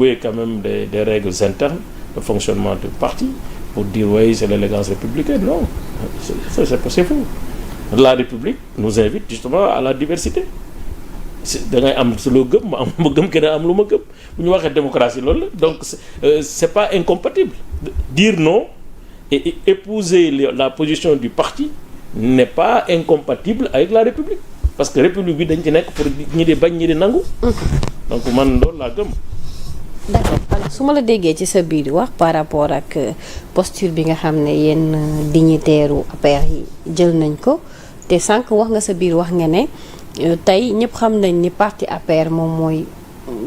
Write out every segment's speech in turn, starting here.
quand même des règles internes de fonctionnement du parti pour dire oui c'est l'élégance républicaine. Non, c'est faux. La République nous invite justement à la diversité. da ngay am loo gëm ma am ma gëm keneen am lu ma gëm bu ñu waxee démocratie loolu la donc c'est pas incompatible. Dire non et épouser la position du parti n'est pas incompatible avec la République parce que République bi dañ ci nekk pour ñi di bañ ñi di nangu. donc man loolu laa gëm. d'accord alors su ma la déggee ci sa biir wax par rapport ak posture bi nga xam ne yenn dignitaires u APR yi jël nañ ko te sànq wax nga sa biir wax nga ne tey ñëpp xam nañ ni parti APR moom mooy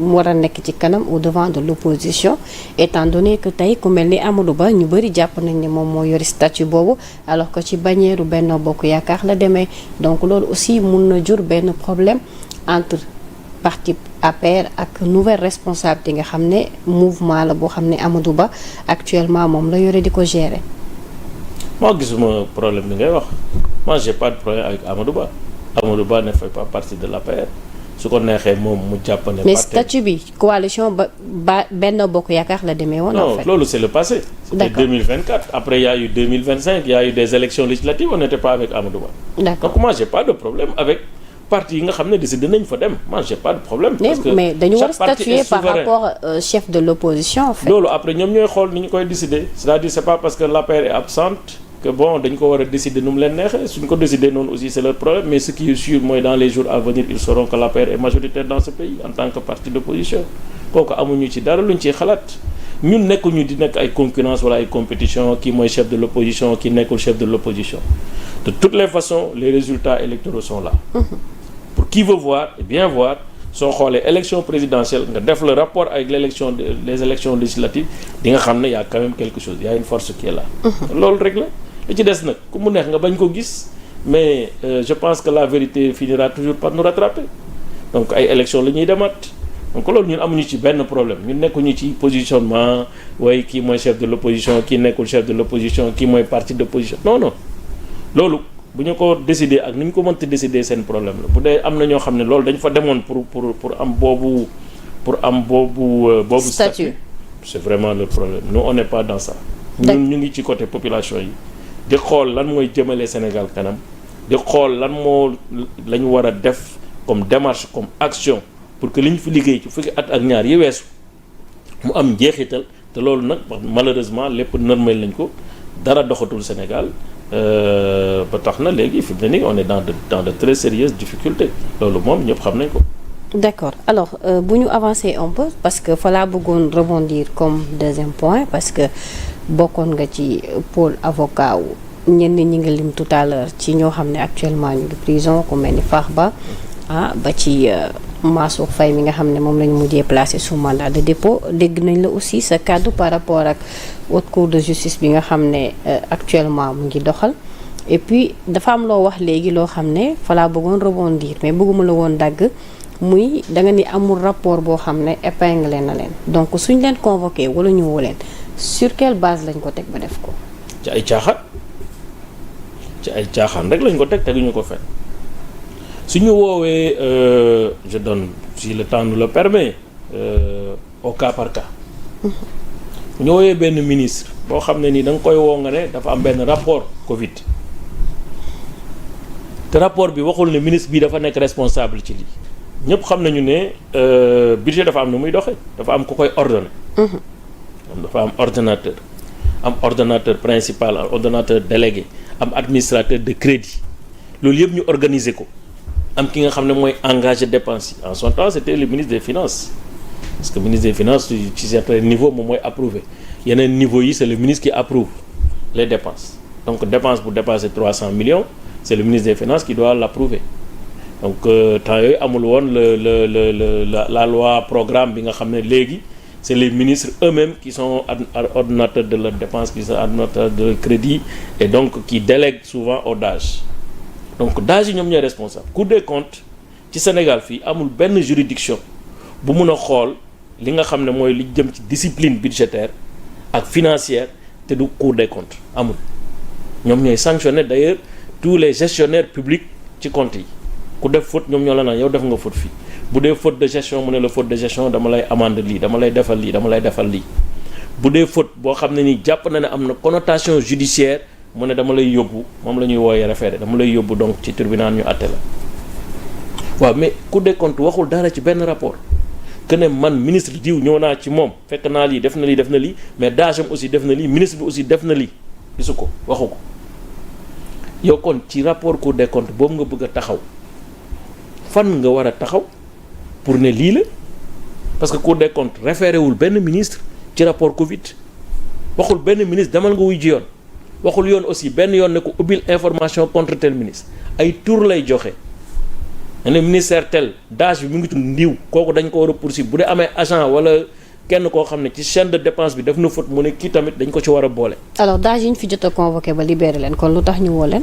war a nekk ci kanam au devant de l'opposition étant donné que tey ku mel ni Amadou Ba ñu bëri jàpp nañ ne moom moo yori statut boobu alors que ci bannière Benno Bokk Yaakaar la demee donc loolu aussi mun na jur benn problème entre parti APR ak nouvelle responsabilité nga xam ne mouvement la boo xam ne Amadou Ba actuellement moom la yore di ko gérer. moo gisuma problème bi ngay wax moi j'ai pas de problème avec Amadou Ba. Amadou Ba ne fait pas partie de l'APR su ko neexee moom mu jàpp ne. mais statut bi coalition ba Benno Bokk Yaakaar la demee woon. non en fait loolu c'est le passé. c'était 2024 après il y a eu 2025 il y a eu des élections législatives on n'était pas avec Amadou Ba. d'accord donc moi j'ai pas de problème avec parti yi nga xam ne décidé nañ fa dem moi j'ai pas de problème. parce que mais dañu war a statuer par souverain. rapport chef de l'opposition en fait. loolu après ñoom ñooy xool ni ñu koy décider c'est-à-dire c'est pas parce que l'APR est absente. que bon dañ ko war a décider nu mu leen neexee suñ ko décider noonu aussi c'est leur problème mais ce qui est sûr mooy dans les jours à venir ils sauront que l'APR est majoritaire dans ce pays en tant que parti d'opposition kooku amuñu ci dara luñ ciy xalaat ñun nekkuñu di nekk ay concurrence wala ay compétition kii mooy chef de l'opposition kii nekkul chef de l'opposition de toutes les façons les résultats électoraux sont là pour qui veut voir et bien voir soo xoolee élection présidentielle nga def le rapport avec les élections législatives di nga xam ne y a quand même quelque chose y a une force qui est là loolu rek la li ci des nag ku mu neex nga bañ ko gis mais je pense que la vérité finira toujours par nous rattraper donc ay élections la ñuy demaat donc loolu ñun amuñu ci benn problème ñun nekkuñu ci positionnement waaye kii mooy chef de l'opposition kii nekkul chef de l'opposition kii mooy parti d'opposition non loolu bu ñu ko décider ak ni ñu ko mënti décider seen problème la bu dee am na ñoo xam ne loolu dañ fa demoon pour am boobu statut c'est vraiment le problème nous on n'est pas dans ça ñun ñu ngi ci côté population yi di xool lan mooy jëmale Sénégal kanam di xool lan moo la ñu war a def comme démarche comme action pour que li ñu fi liggéey ci fukki at ak ñaar yi weesu mu am njeexital te loolu nag malheureusement lépp normal lañ ko dara doxatul Sénégal ba tax na léegi fi mu ne nii on est dans de très sérieuses difficultés loolu moom ñëpp xam nañ ko. d'accord alors bu ñu avancer un peu parce que fa laa bëggoon rebondir comme deuxième point parce que bokkoon nga ci pôle avocat wu ñenn ñi nga lim tout à l'heure ci ñoo xam ne actuellement ñu ngi prison ku mel ni Farba ba ci Mansour Faye mi nga xam ne moom lañu mujjee placé sous mandat de dépôt dégg nañ la aussi sa kaddu par rapport ak haute cour de justice bi nga xam ne actuellement mu ngi doxal et puis dafa am loo wax léegi loo xam ne fa laa bëggoon rebondir mais bëgguma la woon dagg muy da nga ni amul rapport boo xam ne épinglé na leen donc suñ leen convoqué wala ñëwoo leen sur quelle base lañ ko teg ba def ko. ci ay caaxaan rek lañ ko teg teguñu ko fen suñu woowee je donne si le temps nous le permet au cas par cas ñu woowee benn ministre boo xam ne nii da nga koy woo nga ne dafa am benn rapport Covid te rapport bi waxul ne ministre bi dafa nekk responsable ci lii ñëpp xam nañu ne budget dafa am nu muy doxee dafa am ku koy ordonner dafa am ordonnateur principal am ordonnateur délégué am administrateur de crédit loolu yëpp ñu organiser ko am ki nga xam ne mooy engagé dépenses yi en son temps c'était le ministre des finances parce que ministre des finances ci certains niveaux moom mooy approuvé yeneen niveau yi c'est le ministre qui approuve les dépenses donc dépense bu dépasser 300 millions c'est le ministre des finances qui doit l'approuver donc temps yooyu amul woon la loi programme bi nga xam ne léegi c'est les ministres eux-mêmes qui sont ordonnateurs de leurs dépenses qui sont ordonnateurs de crédit et donc qui délèguent souvent au DAGE donc DAGE yi ñoom ñooy responsable Cour des comptes ci Sénégal fii amul benn juridiction bu mun a xool li nga xam ne mooy li jëm ci discipline budgétaire ak financière te du Cour des comptes amul ñoom ñooy sanctionner d'ailleurs tous les gestionnaires publics ci comptes yi ku def faute ñoom ñoo la naan yow def nga faute fii bu dee faute de gestion mu ne la faute de gestion dama lay amende lii dama lay defal lii dama lay defal lii bu dee faute boo xam ne ni jàpp na ne am na connotation judiciaire mu ne dama lay yóbbu moom la ñuy wooyee référé dama lay yóbbu donc ci tribunal ñu àtte la waaw mais Cour des comptes waxul dara ci benn rapport que ne man ministre diw ñëw naa ci moom fekk naa lii def na lii def na lii mais DAGEM aussi def na lii ministre bi aussi def na lii gisu ko waxu ko yow kon ci rapport Cour des comptes boobu nga bëgg a taxaw fan nga war a taxaw pour ne lii la parce que Cour des comptes référé wul benn ministre ci rapport Covid waxul benn ministre demal nga wuy ji yoon waxul yoon aussi benn yoon ne ko ubbil information contre tel ministre ay tour lay joxe ne ministère tel DAGE bi mu ngi tudd ndiw kooku dañ ko war a poursuivre bu dee amee agent wala kenn koo xam ne ci chaîne de dépense bi def na faute mu ne kii tamit dañ ko ci war a boole. alors DAGE yi ñu fi jot a convoqué ba libéré leen kon lu tax ñu woo leen.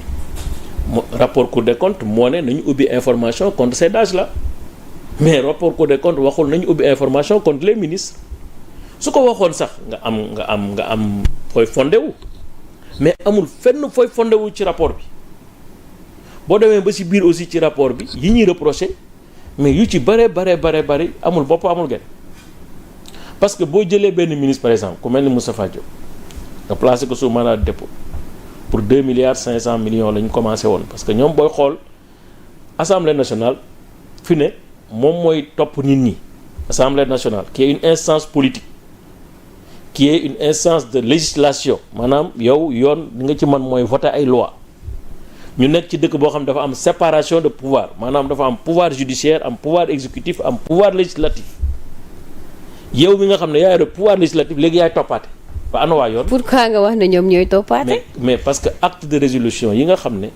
rapport Cour des comptes moo ne nañu ubbi information contre ces DAGE là mais rapport Cour des comptes waxul nañu ubbi information contre les ministres su ko waxoon sax nga am fooy fondé wu mais amul fenn fooy fondé wu ci rapport bi. boo demee ba ci biir aussi ci rapport bi yi ñuy reproché mais yu ci bare amul bopp amul genn parce que boo jëlee benn ministre par exemple ku mel ni Moustapha Diop nga placé ko sous mandat de dépôt pour 2 milliards 500 millions la ñu commencé woon parce que ñoom booy xool Assemblée nationale fi ne moom mooy topp nit ñi Assemblée nationale qui est une instance politique qui est une instance de législation maanaam yow yoon li nga ci mën mooy voter ay loi ñu nekk ci dëkk boo xam ne dafa am séparation de pouvoir maanaam dafa am pouvoir judiciaire am pouvoir exécutif am pouvoir législatif yow mi nga xam ne yaay yore pouvoir législatif léegi yaay toppaate ba ana waa yoon. pourquoi nga wax ne ñoom ñooy toppaate. mais parce que acte de résolution yi nga xam ne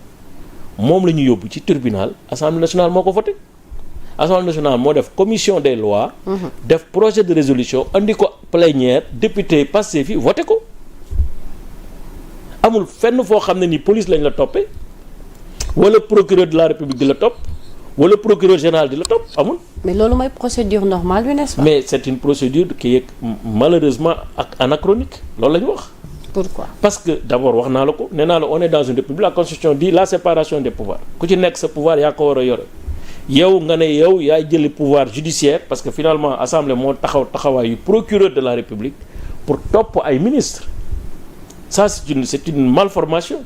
moom la ñu yóbbu ci tribunal assemblée nationale moo ko voté assemblée nationale moo def commission des lois. def projet de résolution andi ko plénière député Pastef fi voté ko amul fenn foo xam ne ni police lañ la toppee. wala procureur de la république di la topp wala procureur général di la topp amul. mais loolu mooy procédure normale bi n'est-ce pas. mais c'est une procédure qui est malheureusement anachronique loolu la ñu wax. pourquoi. parce que d'abord wax naa la ko nee naa la on est dans une république la constitution dit la séparation des pouvoirs ku ci nekk sa pouvoir yaa ko war a yore yow nga ne yow yaay jëli pouvoir judiciaire parce que finalement assemblée moo taxawaayu procureur de la république pour topp ay ministres ça c'est une malformation.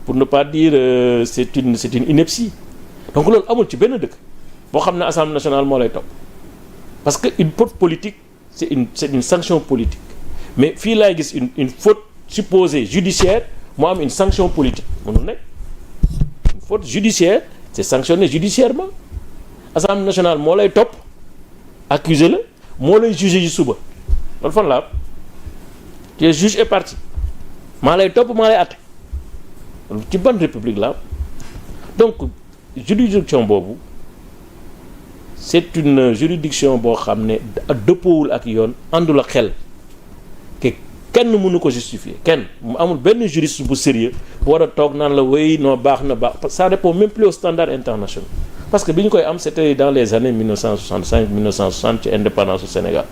pour ne pas dire c'est une ineptie donc loolu amul ci benn dëkk boo xam ne Assemblée nationale moo lay topp parce que une faute politique c'est une sanction politique mais fii laay gis une faute supposée judiciaire moo am une sanction politique mënul nekk une faute judiciaire c'est sanctionné judiciairement Assemblée nationale moo lay topp accusé la moo lay jugé ji suba loolu fan la tu es juge et partie maa lay topp maa lay àtte ci ban république la donc juridiction boobu c'est une juridiction boo xam ne dëppoowul ak yoon àndul ak xel que kenn mënu ko justifier kenn mu amul benn juriste bu sérieux bu war a toog naan la wéy non baax na baax ça répond même plus aux standards internationaux parce que bi ñu koy am c'était dans les années 1960 ci indépendance du Sénégal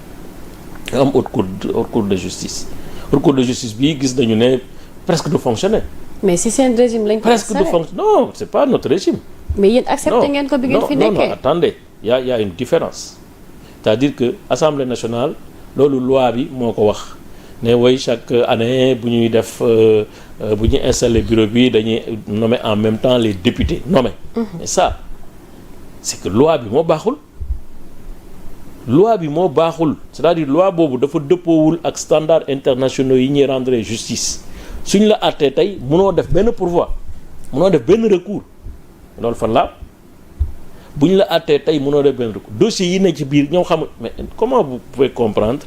nga am haute cour de justice haute cour de justice bii gis nañu ne presque du fonctionner. mais si seen régime lañ ko. presque du fonctionner non c'est pas notre régime. mais yéen accepté ngeen ko bi ngeen fi nekkee non attendez y a une différence c'est-à-dire que Assemblée nationale loolu loi bi moo ko wax ne woy chaque année bu ñuy def bu ñuy installer bureau bi dañuy nommer en même temps les députés nommer. mais ça c'est que loi bi moo baaxul. loi bi moo baaxul c'est-à-dire loi boobu dafa dëppoowul ak standards internationaux yi ñuy rendre justice suñ la àttee tey mënoo def benn pourvoi mënoo def benn recours loolu fan la bu ñu la àttee tey mënoo def benn recours dossier yi ne ci biir ñoom xamul mais comment vous pouvez comprendre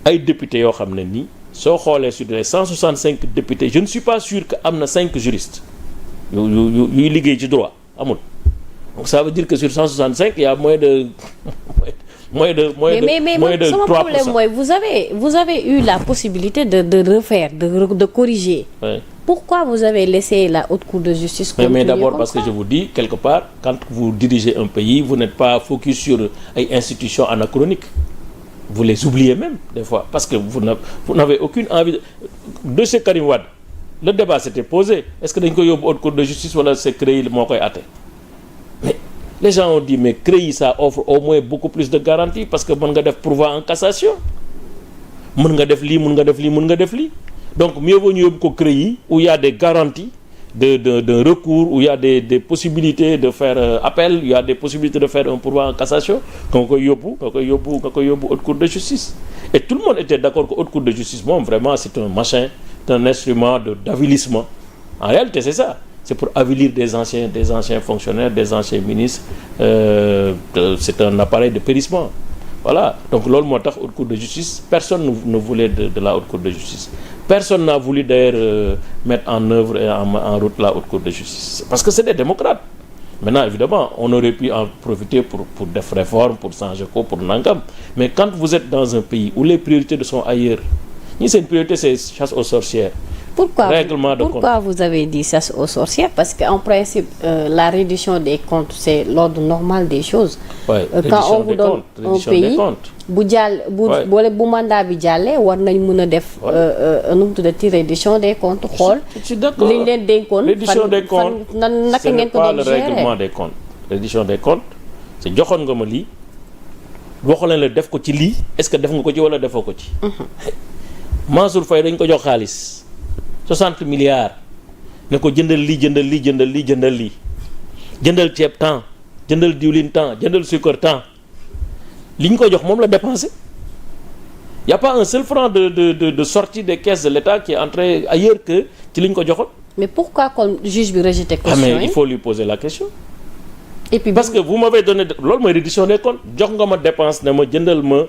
ay députés yoo xam ne nii soo xoolee sur les 165 députés je ne suis pas sûr que am na 5 juristes yuy liggéey ci droit amul donc ça veut dire que sur 165 il y a moins de moins de 3%. Problème mooy vous avez eu la possibilité de refaire de corriger. Ouais. Pourquoi vous avez laissé la haute cour de justice continuer mais d'abord comme parce ça? Que je vous dis quelque part quand vous dirigez un pays vous n'êtes pas focus sur ay institutions anachroniques vous les oubliez même des fois parce que vous n'avez aucune envie dossier Karim Wade le débat s'était posé est-ce que dañ koy yóbbu haute cour de justice wala c'est CREI moo koy àtte mais les gens ont dit mais CREI ça offre au moins beaucoup plus de garanties parce que mën nga def pourvoi en cassation mën nga def lii mën nga def lii mën nga def lii donc mieux vaut ñu yóbbu ko CREI où il y a des garanties de recours, où il y a des possibilités de faire appel, il y a des possibilités de faire un pourvoi en cassation, nga koy yóbbu haute cour de justice. Et tout le monde était d'accord que haute cour de justice moom vraiment c'est un machin, c'est un instrument d'avilissement. En réalité c'est ça, c'est pour avilir des anciens fonctionnaires, des anciens ministres, c'est un appareil de périssement. Voilà, donc loolu moo tax haute cour de justice personne ne voulait de la haute cour de justice. Personne n'a voulu d'ailleurs mettre en œuvre et en route la haute cour de justice parce que c'est des démocrates. Maintenant évidemment on aurait pu en profiter pour des réformes, pour changer ko, pour nangam, mais quand vous êtes dans un pays où les priorités sont ailleurs, ñi seen priorité c'est chasse aux sorcières. Pourquoi vous avez dit chasse aux sorcières? Parce qu'en principe, la reddition des comptes, c'est l'ordre normal des choses. Ouais, quand on vous donne un pays, bu mandat bi jàllee war nañ mën a def nu mu tuddati reddition des comptes xool. Je suis d'accord. liñ leen dénkoon reddition des comptes naka ngeen ko doon gérer. ce n'est pas le règlement des comptes. reddition des comptes c'est joxoon nga ma lii waxu leen la def ko ci lii est-ce que def nga ko ci wala defoo ko ci. Mansour Faye dañ ko jox xaalis. 60 milliards ne ko jëndal lii jëndal lii jëndal lii jëndal lii jëndal ceeb temps jëndal diwlin temps jëndal sucre temps li ñu ko jox moom la dépensé y a pas un seul franc de sortie des caisses de l'État qui est entré ailleurs que ci li ñu ko joxoon. mais pourquoi kon juge bi rejeté question yi? mais il faut lui poser la question. et puis parce que vous m'avez donné loolu mooy reddition des comptes jox nga ma dépense ne ma jëndal ma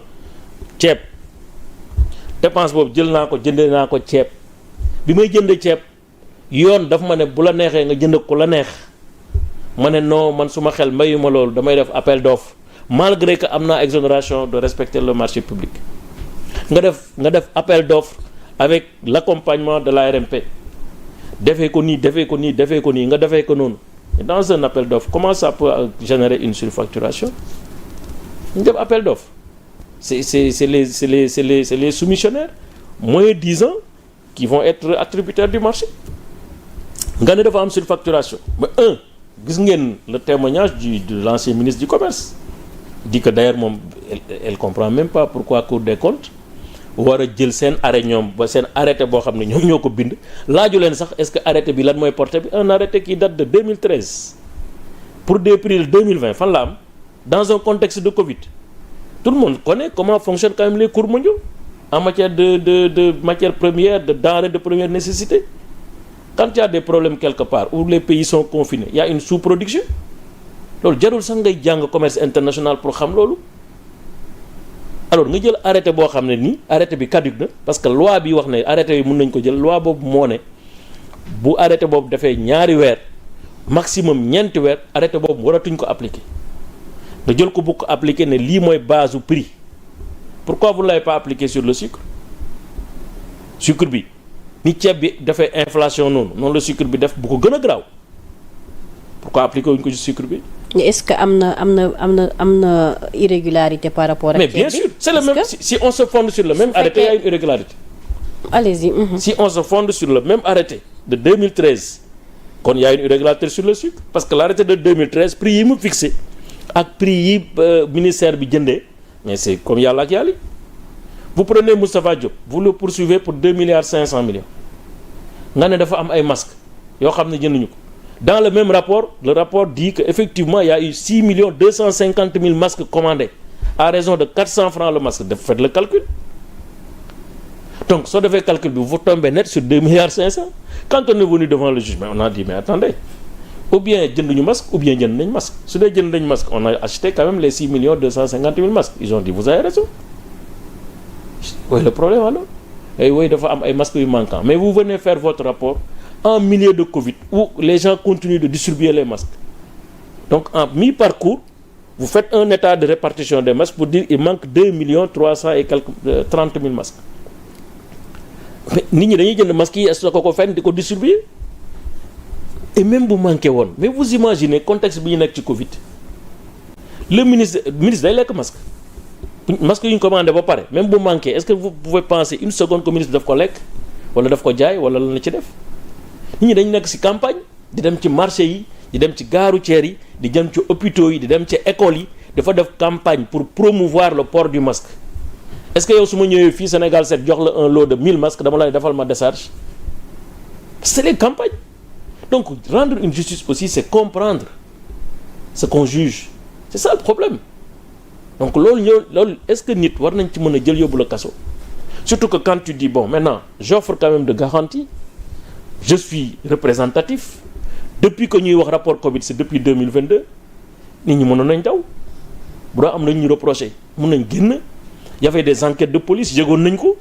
ceeb dépense boobu jël naa ko jëndee naa ko ceeb. bi may jënd ceeb yoon daf ma ne bu la neexee nga jënd ko la neex ma ne non man su ma xel mayu ma loolu damay def appel d'offre malgré que am naa exonération de respecter le marché public nga def appel d'offre avec l'accompagnement de l'ARMP defee ko nii nga defee ko noonu dans un appel d'offre comment ça peut générer une surfacturation ñu def appel d'offre c'est les soumissionnaires moins 10 ans qui vont être attributaires du marché nga ne dafa am surfacturation mais gis ngeen le témoignage de l'ancien ministre du commerce dit que d'ailleurs moom elle comprend même pas pourquoi Cour des comptes war a jël seen arrêt ñoom ba seen arrêté boo xam ne ñoom ñoo ko bind laaju leen sax est-ce que arrêté bi lan mooy porté bi un arrêté qui date de 2013 pour des prix de 2020 fan la am dans un contexte de Covid tout le monde connaît comment fonctionnent quand même les cours mondiaux en matière de matières premières, de denrées de première nécessité. Quand il y a des problèmes quelque part où les pays sont confinés, il y a une sous-production. loolu jarul sax ngay jàng commerce international pour xam loolu alors nga jël arrêté boo xam ne nii arrêté bi caduc na parce que loi bi wax ne arrêté bi mën nañ ko jël loi boobu moo ne bu arrêté boobu dafay ñaari weer maximum ñeenti weer arrêté boobu waratuñ ko appliquer nga jël ko bu ko appliquer ne lii mooy base u prix. Pourquoi vous ne l'avez pas appliqué sur le sucre bi ni ceeb bi dafay inflation noonu le sucre bi def bu ko gën a garaaw pourquoi appliquer wuñ ko ci sucre bi. est-ce que am na irrégularité par rapport ak. mais bien sûr c'est le même si on se fonde sur le même arrêté il y a une irrégularité. allez-y. Si on se fonde sur le même arrêté de 2013 kon il y a une irrégularité sur le sucre parce que l'arrêté de 2013 prix yi mu fixé ak prix yi ministère bi jëndee. Mais c'est comme yàlla ak yàlla vous prenez Moustapha Diop vous le poursuivez pour 2,5 milliards nga ne dafa am ay masques yoo xam ne jënduñu ko dans le même rapport le rapport dit que effectivement il y a eu 6 250 000 masques commandés à raison de 400 francs le masque faites le calcul donc soo defee calcul bi vous tombez net sur 2,5 milliards quand on est venu devant le juge mais on a dit mais attendez ou bien jënduñu masque ou bien jënd nañ masque su dee jënd nañ masque on a acheté quand même les 6 250 000 masques ils ont dit vous avez raison oui le problème alors et oui dafa am ay masques yu manquants mais vous venez faire votre rapport en milieu de Covid où les gens continuent de distribuer les masques donc en mi-parcours vous faites un état de répartition des masques pour dire il manque 2 300 et quelques 30 000 masques mais nit ñi dañuy jënd masques yi stocké ko fenn di ko distribuer et même bu manqué woon mais vous imaginez contexte bi ñu nekk ci Covid le ministre day lekk masque yu ñu commandé ba pare même bu manqué est-ce que vous pouvez penser une seconde que ministre daf ko lekk wala daf ko jaay wala lan la ci def nit ñi dañu nekk ci campagne di dem ci marché yi di dem ci gare routière yi di dem ci hôpitaux yi di dem ci écoles yi dafa def campagne pour promouvoir le port du masque est-ce que yow su ma ñëwee fii Sénégal 7 jox la un lot de 1000 masques dama lay defal ma décharge c'est les campagnes donc rendre une justice aussi c'est comprendre ce qu'on juge c'est ça le problème donc loolu est-ce que nit war nañ ci mën a jël yóbbu la kaso surtout que quand tu dis bon maintenant j'offre quand même de garanties je suis représentatif depuis que ñuy wax rapport Covid c'est depuis 2022 nit ñi mënoon nañ daw bu doon am nañ ñu reproché mën nañ génn y avait des enquêtes de police yëgoon nañ ko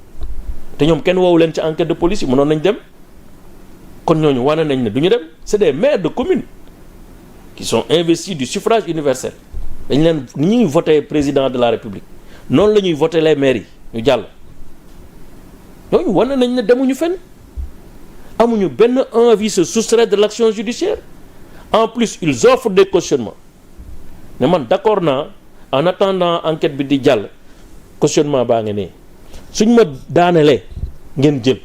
te ñoom kenn woowu leen ci enquête de police yi mënoon nañ dem kon ñooñu wane nañ ne du ñu dem c'est des maires de communes qui sont investis du suffrage universel dañ leen ni ñuy voté président de la République noonu la ñuy voté les maires yi ñu jàll ñooñu wane nañ ne demuñu fenn amuñu benn envie se soustraire de l'action judiciaire en plus ils offrent des cautionnements ne man d'accord naa en attendant enquête bi di jàll cautionnement baa ngi ne suñ ma daanelee ngeen jël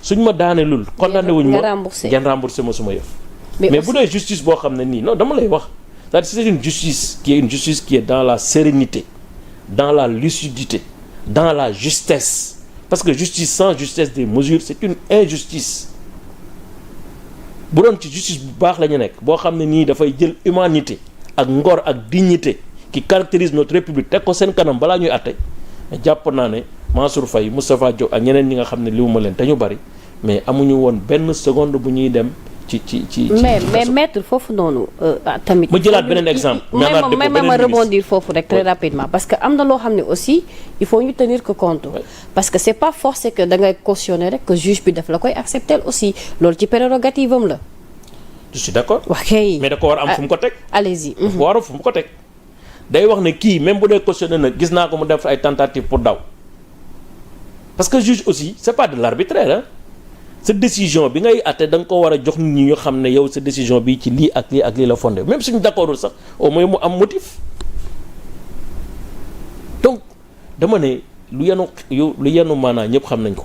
suñ ma daanelul condamné wuñ ma ngeen remboursé ma suma yëf mais bu dee justice boo xam ne nii non dama lay wax c'est-à-dire c'est une justice qui est dans la sérénité dans la lucidité dans la justesse parce que justice sans justesse des mesures c'est une injustice bu doon ci justice bu baax la ñu nekk boo xam ne nii dafay jël humanité ak ngor ak dignité qui caractérise notre république teg ko seen kanam balaa ñuy àtte jàpp naa ne Mansour Faye Moustapha Diop ak ñeneen ñi nga xam ne liwuma leen te ñu bari mais amuñu woon benn seconde bu ñuy dem ci mais maître foofu noonu tamit ma jëlaat beneen exemple mais ma rebondir foofu rek très rapidement parce que am na loo xam ne aussi il faut ñu tenir que compte parce que c'est pas forcé que da ngay cautionner rek que juge bi daf la koy accepter aussi loolu ci prérogative am la je suis d'accord ok mais da ko war a am fu mu ko teg allez-y dafa war a fu mu ko teg day wax ne kii même bu dee cautionné na gis naa ko mu def ay tentatives pour daw parce que juge aussi c'est pas de l'arbitraire hein sa décision bi ngay àtte da nga ko war a jox nit ñi ñu xam ne yow sa décision bi ci lii ak lii la fondé même suñu d'accordul sax au moins mu am motif donc dama ne lu yenu maanaa ñëpp xam nañ ko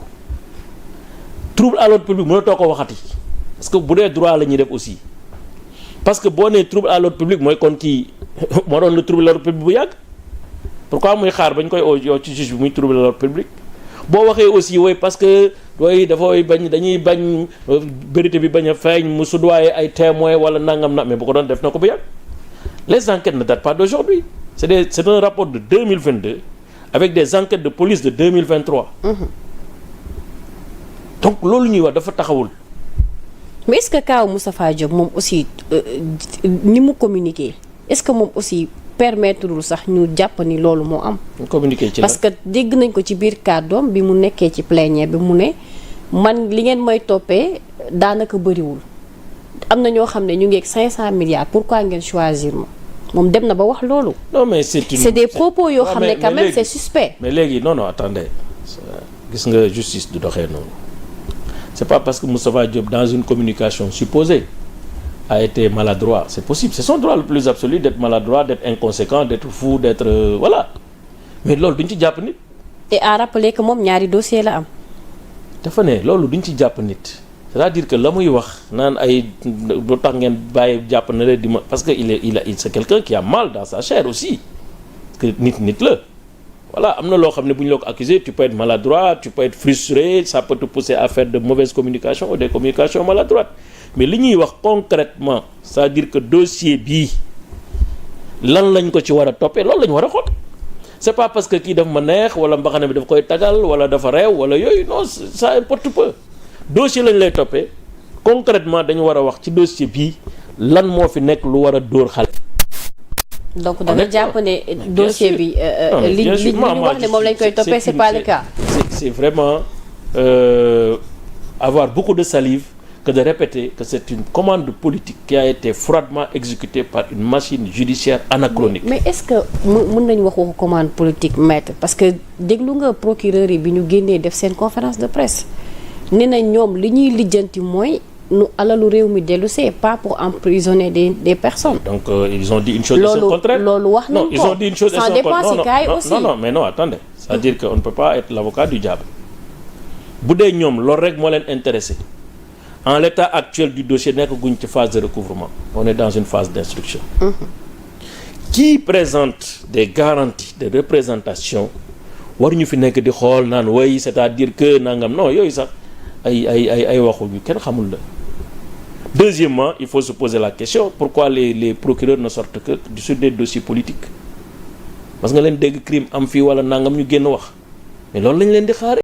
trouble à l'ordre public mënatoo ko waxati parce que bu dee droit la ñuy def aussi parce que boo nee trouble à l'ordre public mooy kon kii moo doon le trouble à l'ordre public bu yàgg pourquoi muy xaar bañ koy yow ci juge bi muy trouble à l'ordre public boo waxee aussi wooy parce que wooy dafay bañ dañuy bañ vérité bi bañ a feeñ mu soudoyer ay témoins wala nangam na mais bu ko doon def na ko bu yàgg les enquêtes ne datent pas d'aujourd'hui c'est un rapport de 2022 avec des enquêtes de police de 2023 donc loolu ñuy wax dafa taxawul mais est-ce que kaaw Moustapha Diop moom aussi ni mu communiquer est-ce que moom aussi permettrewul sax ñu jàpp ni loolu moo am. communiquer ci parce que dégg nañ ko ci biir kàddoom bi mu nekkee ci plénière bi mu ne man li ngeen may toppee daanaka bëriwul am na ñoo xam ne ñu ngi ak 500 milliards pourquoi ngeen choisir ma moom dem na ba wax loolu. non mais c'est des propos yoo xam ne quand même c'est suspect. mais léegi non attendez gis nga justice du doxee noonu c'est pas parce que Moustapha Diop dans une communication supposée a été maladroit c'est possible c'est son droit le plus absolu d'être maladroit d'être inconséquent d'être fou d'être voilà mais loolu duñ ci jàpp nit. et à rappeler que moom ñaari dossier la am. dafa ne loolu duñ ci jàpp nit c'est-à-dire que la muy wax naan ay lu tax ngeen bàyyi jàpp na leen di ma parce que c'est quelqu'un qui a mal dans sa chair aussi parce que nit la voilà am na loo xam ne bu ñu la ko accusé tu peux être maladroit tu peux être frustré ça peut te pousser à faire de mauvaises communications ou des communications maladroites mais li ñuy wax concrètement c'est-à-dire que dossier bii lan lañ ko ci war a toppee loolu la ñu war a xool c'est pas parce que kii daf ma neex wala mbaxane bi daf koy tagal wala dafa réew wala yooyu non ça importe peu dossier lañ lay toppee concrètement dañu war a wax ci dossier bii lan moo fi nekk lu war a dóor xale. donc da nga jàpp ne dossier bi li ñu wax ne moom lañ koy toppee c'est pas le cas. c'est vraiment avoir beaucoup de salive que de répéter que c'est une commande politique qui a été froidement exécutée par une machine judiciaire anachronique. mais est-ce que mën nañu wax waxu commande politique maître parce que déglu nga procureur yi bi ñu génnee def seen conférence de presse nee na ñoom li ñuy lijjanti mooy nu alalu réew mi dellu c'est pas pour emprisonner des personnes. donc ils ont dit une chose et son contraire. loolu wax nañ ko non ils ont dit une chose et son contraire non mais non attendez c'est-à-dire que on ne peut pas être l'avocat du diable bu dee ñoom loolu rek moo leen intéressé en l'état actuel du dossier nekk guñ ci phase de recouvrement on est dans une phase d'instruction. Qui présente des garanties de représentation waruñu fi nekk di xool naan way c'est-à-dire que nangam non yooyu sax ay waxu yu kenn xamul la. Deuxièmement, il faut se poser la question pourquoi les procureurs ne sortent que sur des dossiers politiques parce que nga leen dégg crime am fii wala nangam ñu génn wax mais loolu lañ leen di xaare